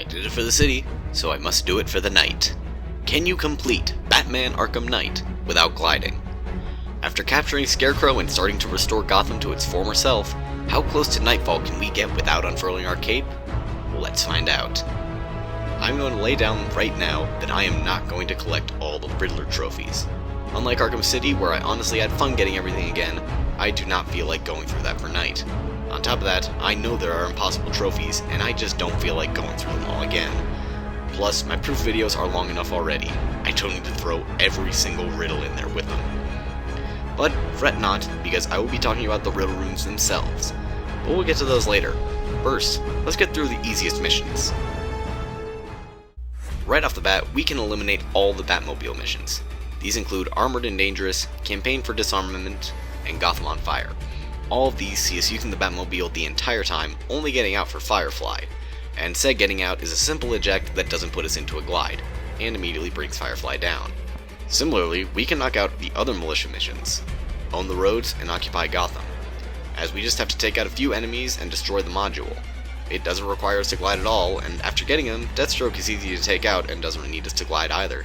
did it for the city, so I must do it for the night. Can you complete Batman Arkham Knight without gliding? After capturing Scarecrow and starting to restore Gotham to its former self, how close to nightfall can we get without unfurling our cape? Let's find out. I'm going to lay down right now that I am not going to collect all the Riddler trophies. Unlike Arkham City, where I honestly had fun getting everything again, I do not feel like going through that for Knight. On top of that, I know there are impossible trophies, and I just don't feel like going through them all again. Plus, my proof videos are long enough already. I don't need to throw every single riddle in there with them. But fret not, because I will be talking about the riddle rooms themselves. But we'll get to those later. First, let's get through the easiest missions. Right off the bat, we can eliminate all the Batmobile missions. These include Armored and Dangerous, Campaign for Disarmament, and Gotham on Fire. All of these see us using the Batmobile the entire time, only getting out for Firefly. And said getting out is a simple eject that doesn't put us into a glide, and immediately brings Firefly down. Similarly, we can knock out the other militia missions, own the roads, and occupy Gotham, as we just have to take out a few enemies and destroy the module. It doesn't require us to glide at all, and after getting him, Deathstroke is easy to take out and doesn't need us to glide either.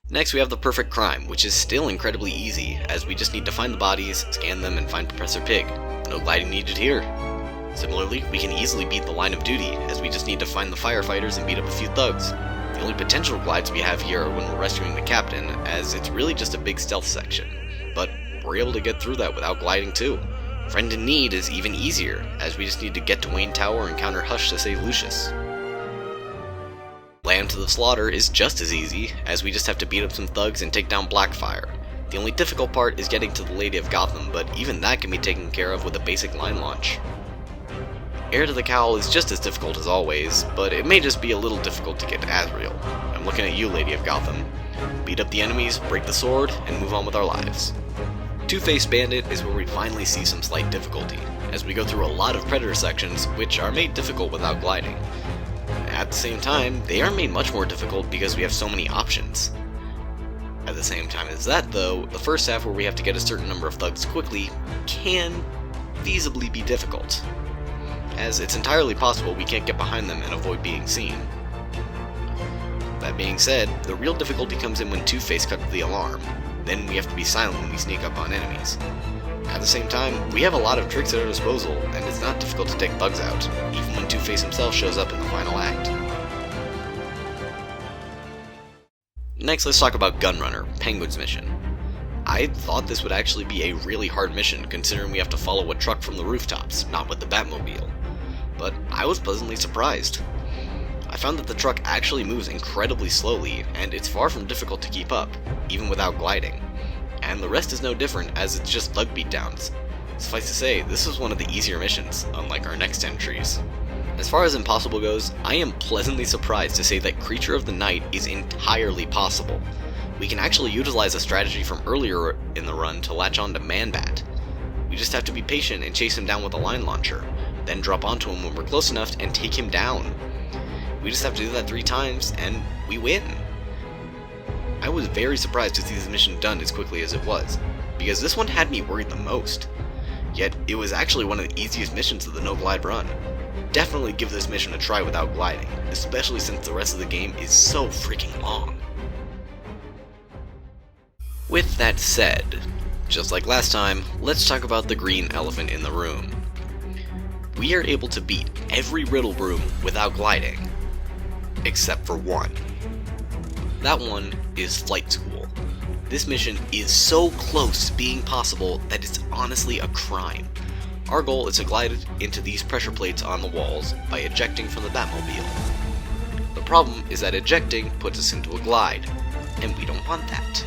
Next we have the Perfect Crime, which is still incredibly easy, as we just need to find the bodies, scan them, and find Professor Pig. No gliding needed here. Similarly, we can easily beat the Line of Duty, as we just need to find the firefighters and beat up a few thugs. The only potential glides we have here are when we're rescuing the captain, as it's really just a big stealth section. But we're able to get through that without gliding too. Friend in Need is even easier, as we just need to get to Wayne Tower and counter Hush to save Lucius. Lamb to the Slaughter is just as easy, as we just have to beat up some thugs and take down Blackfire. The only difficult part is getting to the Lady of Gotham, but even that can be taken care of with a basic line launch. Heir to the Cowl is just as difficult as always, but it may just be a little difficult to get to Azrael. I'm looking at you, Lady of Gotham. Beat up the enemies, break the sword, and move on with our lives. Face Bandit is where we finally see some slight difficulty, as we go through a lot of Predator sections, which are made difficult without gliding. At the same time, they are made much more difficult because we have so many options. At the same time as that though, the first half where we have to get a certain number of thugs quickly can feasibly be difficult, as it's entirely possible we can't get behind them and avoid being seen. That being said, the real difficulty comes in when Two-Face cuts the alarm. Then we have to be silent when we sneak up on enemies. At the same time, we have a lot of tricks at our disposal, and it's not difficult to take thugs out, even when Two-Face himself shows up in the final act. Next, let's talk about Gunrunner Penguins mission. I thought this would actually be a really hard mission, considering we have to follow a truck from the rooftops, not with the Batmobile. But I was pleasantly surprised. I found that the truck actually moves incredibly slowly, and it's far from difficult to keep up, even without gliding. And the rest is no different, as it's just thug beatdowns. Suffice to say, this was one of the easier missions, unlike our next entries. As far as impossible goes, I am pleasantly surprised to say that Creature of the Night is entirely possible. We can actually utilize a strategy from earlier in the run to latch on to Man-Bat. We just have to be patient and chase him down with a line launcher, then drop onto him when we're close enough and take him down. We just have to do that 3 times, and we win. I was very surprised to see this mission done as quickly as it was, because this one had me worried the most. Yet, it was actually one of the easiest missions of the no-glide run. Definitely give this mission a try without gliding, especially since the rest of the game is so freaking long. With that said, just like last time, let's talk about the green elephant in the room. We are able to beat every riddle room without gliding, except for one. That one is Flight School. This mission is so close to being possible that it's honestly a crime. Our goal is to glide into these pressure plates on the walls by ejecting from the Batmobile. The problem is that ejecting puts us into a glide, and we don't want that.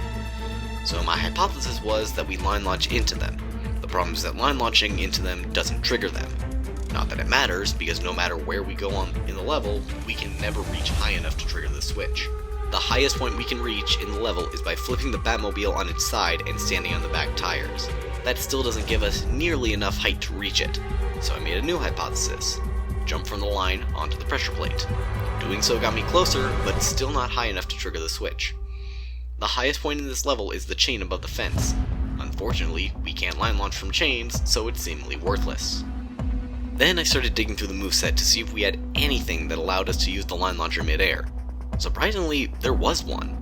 So my hypothesis was that we line launch into them. The problem is that line launching into them doesn't trigger them. Not that it matters, because no matter where we go on in the level, we can never reach high enough to trigger the switch. The highest point we can reach in the level is by flipping the Batmobile on its side and standing on the back tires. That still doesn't give us nearly enough height to reach it, so I made a new hypothesis. Jump from the line onto the pressure plate. Doing so got me closer, but it's still not high enough to trigger the switch. The highest point in this level is the chain above the fence. Unfortunately, we can't line launch from chains, so it's seemingly worthless. Then I started digging through the moveset to see if we had anything that allowed us to use the line launcher mid-air. Surprisingly, there was one.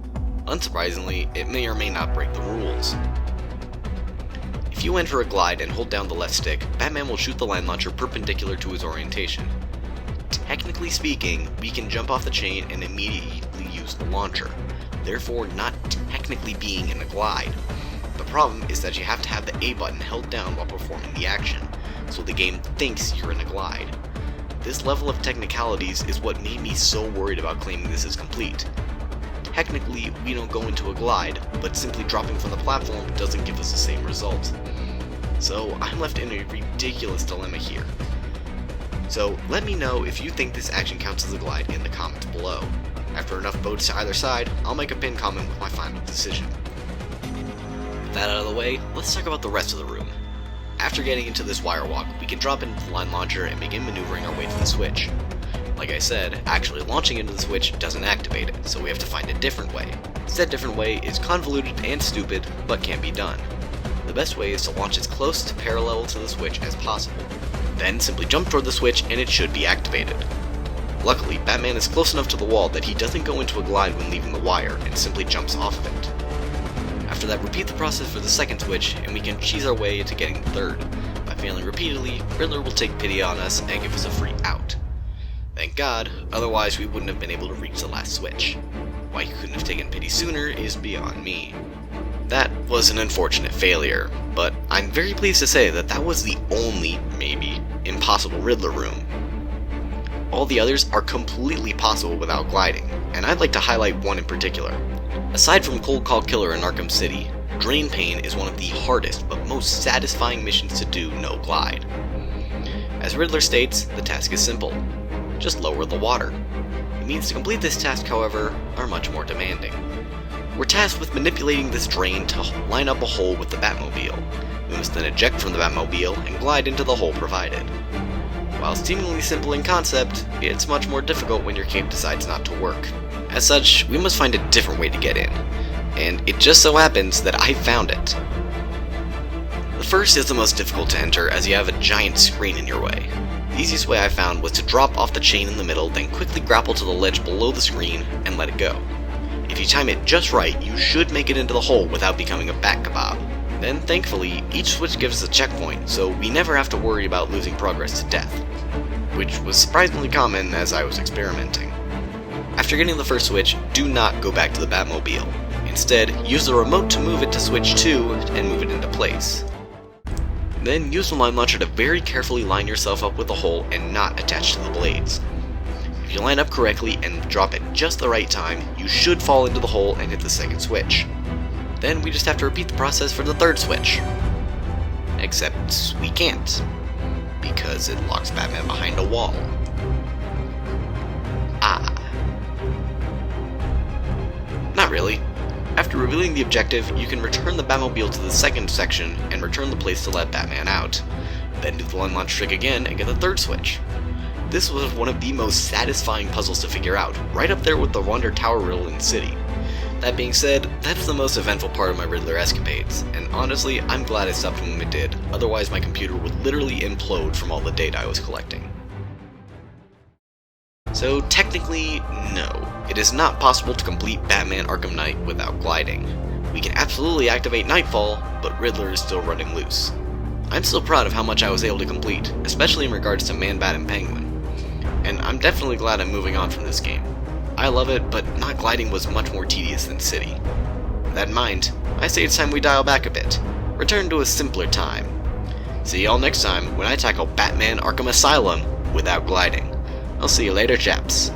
Unsurprisingly, it may or may not break the rules. If you enter a glide and hold down the left stick, Batman will shoot the line launcher perpendicular to his orientation. Technically speaking, we can jump off the chain and immediately use the launcher, therefore not technically being in a glide. The problem is that you have to have the A button held down while performing the action, so the game thinks you're in a glide. This level of technicalities is what made me so worried about claiming this as complete. Technically, we don't go into a glide, but simply dropping from the platform doesn't give us the same result. So I'm left in a ridiculous dilemma here. So let me know if you think this action counts as a glide in the comments below. After enough votes to either side, I'll make a pinned comment with my final decision. With that out of the way, let's talk about the rest of the room. After getting into this wire walk, we can drop into the line launcher and begin maneuvering our way to the switch. Like I said, actually launching into the switch doesn't activate it, so we have to find a different way. Said different way is convoluted and stupid, but can be done. The best way is to launch as close to parallel to the switch as possible. Then simply jump toward the switch and it should be activated. Luckily, Batman is close enough to the wall that he doesn't go into a glide when leaving the wire and simply jumps off of it. After that, repeat the process for the second switch and we can cheese our way into getting the third. By failing repeatedly, Riddler will take pity on us and give us a free out. Thank God, otherwise we wouldn't have been able to reach the last switch. Why he couldn't have taken pity sooner is beyond me. That was an unfortunate failure, but I'm very pleased to say that that was the only, maybe, impossible Riddler room. All the others are completely possible without gliding, and I'd like to highlight one in particular. Aside from Cold Call Killer in Arkham City, Drain Pain is one of the hardest but most satisfying missions to do no glide. As Riddler states, the task is simple. Just lower the water. The means to complete this task, however, are much more demanding. We're tasked with manipulating this drain to line up a hole with the Batmobile. We must then eject from the Batmobile and glide into the hole provided. While seemingly simple in concept, it's much more difficult when your cape decides not to work. As such, we must find a different way to get in, and it just so happens that I found it. The first is the most difficult to enter as you have a giant screen in your way. The easiest way I found was to drop off the chain in the middle, then quickly grapple to the ledge below the screen and let it go. If you time it just right, you should make it into the hole without becoming a bat kebab. Then, thankfully, each switch gives us a checkpoint, so we never have to worry about losing progress to death, which was surprisingly common as I was experimenting. After getting the first switch, do not go back to the Batmobile. Instead, use the remote to move it to switch 2 and move it into place. Then use the line launcher to very carefully line yourself up with the hole and not attach to the blades. If you line up correctly and drop at just the right time, you should fall into the hole and hit the second switch. Then we just have to repeat the process for the third switch. Except we can't, because it locks Batman behind a wall. Not really. After revealing the objective, you can return the Batmobile to the second section and return the place to let Batman out. Then do the line launch trick again and get the third switch. This was one of the most satisfying puzzles to figure out, right up there with the Wonder Tower riddle in the city. That being said, that's the most eventful part of my Riddler escapades, and honestly, I'm glad I stopped when it did, otherwise my computer would literally implode from all the data I was collecting. So technically, no. It is not possible to complete Batman Arkham Knight without gliding. We can absolutely activate Nightfall, but Riddler is still running loose. I'm still proud of how much I was able to complete, especially in regards to Man-Bat and Penguin. And I'm definitely glad I'm moving on from this game. I love it, but not gliding was much more tedious than City. With that in mind, I say it's time we dial back a bit. Return to a simpler time. See y'all next time when I tackle Batman Arkham Asylum without gliding. I'll see you later, chaps.